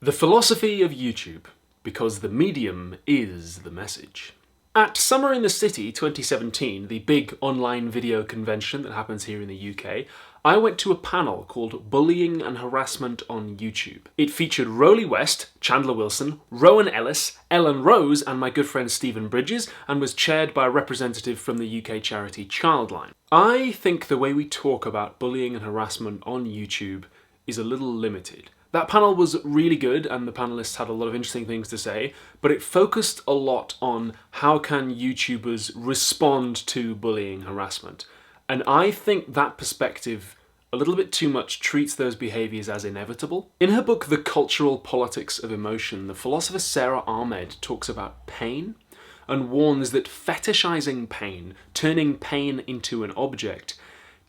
The philosophy of YouTube, because the medium is the message. At Summer in the City 2017, the big online video convention that happens here in the UK, I went to a panel called Bullying and Harassment on YouTube. It featured Rowley West, Chandler Wilson, Rowan Ellis, Ellen Rose and my good friend Stephen Bridges, and was chaired by a representative from the UK charity Childline. I think the way we talk about bullying and harassment on YouTube is a little limited. That panel was really good and the panelists had a lot of interesting things to say, but it focused a lot on how can YouTubers respond to bullying harassment. And I think that perspective a little bit too much treats those behaviours as inevitable. In her book The Cultural Politics of Emotion, the philosopher Sara Ahmed talks about pain and warns that fetishizing pain, turning pain into an object,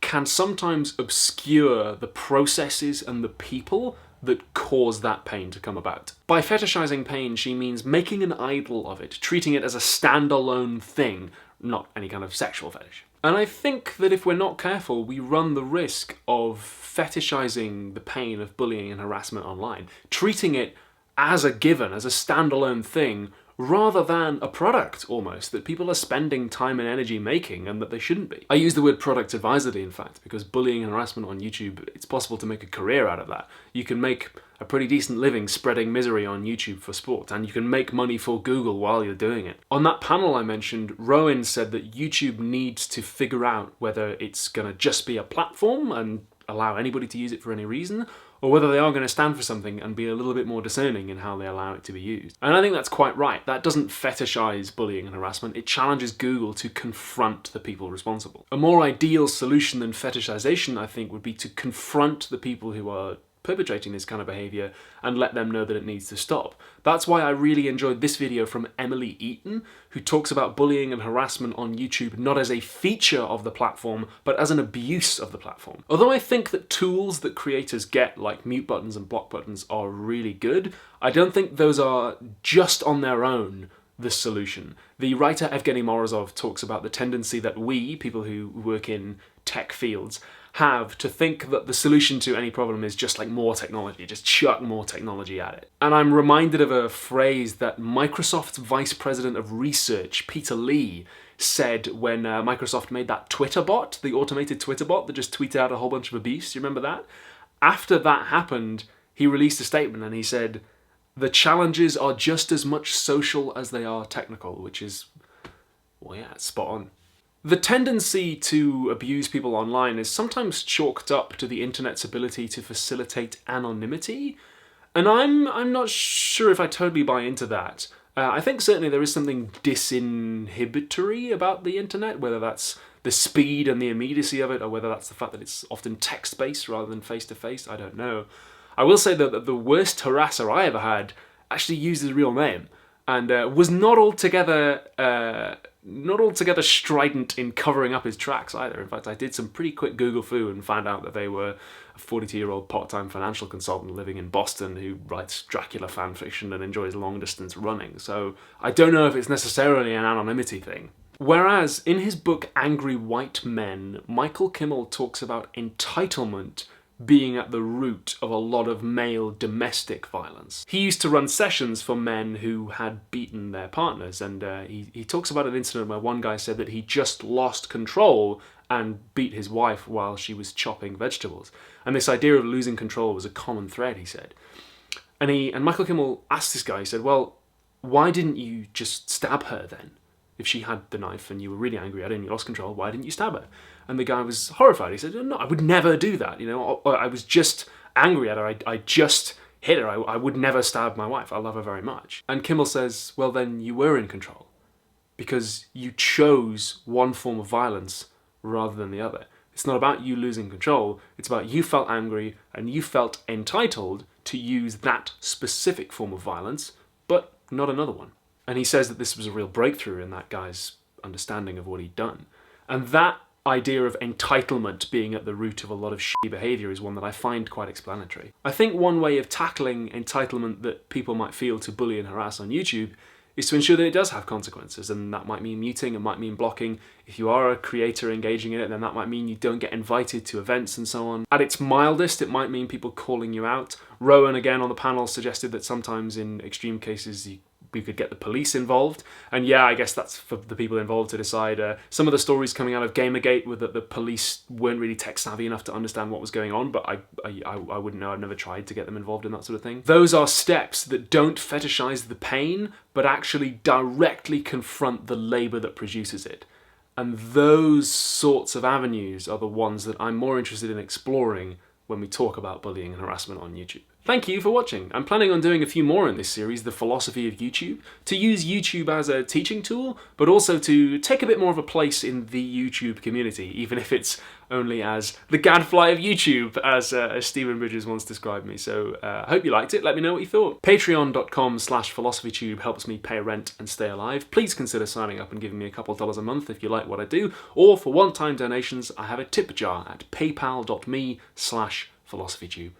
can sometimes obscure the processes and the people that cause that pain to come about. By fetishizing pain, she means making an idol of it, treating it as a standalone thing, not any kind of sexual fetish. And I think that if we're not careful, we run the risk of fetishizing the pain of bullying and harassment online, treating it as a given, as a standalone thing, rather than a product, almost, that people are spending time and energy making and that they shouldn't be. I use the word product advisedly, in fact, because bullying and harassment on YouTube, it's possible to make a career out of that. You can make a pretty decent living spreading misery on YouTube for sport, and you can make money for Google while you're doing it. On that panel I mentioned, Rowan said that YouTube needs to figure out whether it's gonna just be a platform and allow anybody to use it for any reason, or whether they are going to stand for something and be a little bit more discerning in how they allow it to be used. And I think that's quite right. That doesn't fetishize bullying and harassment, it challenges Google to confront the people responsible. A more ideal solution than fetishization, I think, would be to confront the people who are perpetrating this kind of behaviour and let them know that it needs to stop. That's why I really enjoyed this video from Emily Eaton, who talks about bullying and harassment on YouTube not as a feature of the platform, but as an abuse of the platform. Although I think that tools that creators get, like mute buttons and block buttons, are really good, I don't think those are just on their own the solution. The writer Evgeny Morozov talks about the tendency that we, people who work in tech fields, have to think that the solution to any problem is just like more technology, just chuck more technology at it. And I'm reminded of a phrase that Microsoft's Vice President of Research, Peter Lee, said when Microsoft made that Twitter bot, the automated Twitter bot that just tweeted out a whole bunch of abuse. Do you remember that? After that happened, he released a statement and he said, "The challenges are just as much social as they are technical," which is, well, yeah, it's spot on. The tendency to abuse people online is sometimes chalked up to the internet's ability to facilitate anonymity, and I'm not sure if I totally buy into that. I think certainly there is something disinhibitory about the internet, whether that's the speed and the immediacy of it, or whether that's the fact that it's often text-based rather than face-to-face, I don't know. I will say that the worst harasser I ever had actually used his real name, and was not altogether strident in covering up his tracks either. In fact, I did some pretty quick Google foo and found out that they were a 42-year-old part-time financial consultant living in Boston who writes Dracula fan fiction and enjoys long-distance running. So I don't know if it's necessarily an anonymity thing. Whereas in his book Angry White Men, Michael Kimmel talks about entitlement being at the root of a lot of male domestic violence. He used to run sessions for men who had beaten their partners, and he talks about an incident where one guy said that he just lost control and beat his wife while she was chopping vegetables. And this idea of losing control was a common thread, he said. And Michael Kimmel asked this guy, he said, "Well, why didn't you just stab her then? If she had the knife and you were really angry at her and you lost control, why didn't you stab her?" And the guy was horrified. He said, "No, I would never do that. You know, I was just angry at her. I just hit her. I would never stab my wife. I love her very much." And Kimmel says, "Well, then you were in control because you chose one form of violence rather than the other. It's not about you losing control. It's about you felt angry and you felt entitled to use that specific form of violence, but not another one." And he says that this was a real breakthrough in that guy's understanding of what he'd done. And that idea of entitlement being at the root of a lot of shitty behaviour is one that I find quite explanatory. I think one way of tackling entitlement that people might feel to bully and harass on YouTube is to ensure that it does have consequences, and that might mean muting, it might mean blocking. If you are a creator engaging in it, then that might mean you don't get invited to events and so on. At its mildest, it might mean people calling you out. Rowan, again, on the panel suggested that sometimes in extreme cases we could get the police involved. And yeah, I guess that's for the people involved to decide. Some of the stories coming out of Gamergate were that the police weren't really tech savvy enough to understand what was going on, but I wouldn't know. I've never tried to get them involved in that sort of thing. Those are steps that don't fetishize the pain, but actually directly confront the labor that produces it. And those sorts of avenues are the ones that I'm more interested in exploring when we talk about bullying and harassment on YouTube. Thank you for watching. I'm planning on doing a few more in this series, The Philosophy of YouTube, to use YouTube as a teaching tool, but also to take a bit more of a place in the YouTube community, even if it's only as the gadfly of YouTube, as Stephen Bridges once described me. So I hope you liked it. Let me know what you thought. Patreon.com/philosophytube helps me pay rent and stay alive. Please consider signing up and giving me a couple $1 a month if you like what I do, or for one-time donations, I have a tip jar at paypal.me/philosophytube.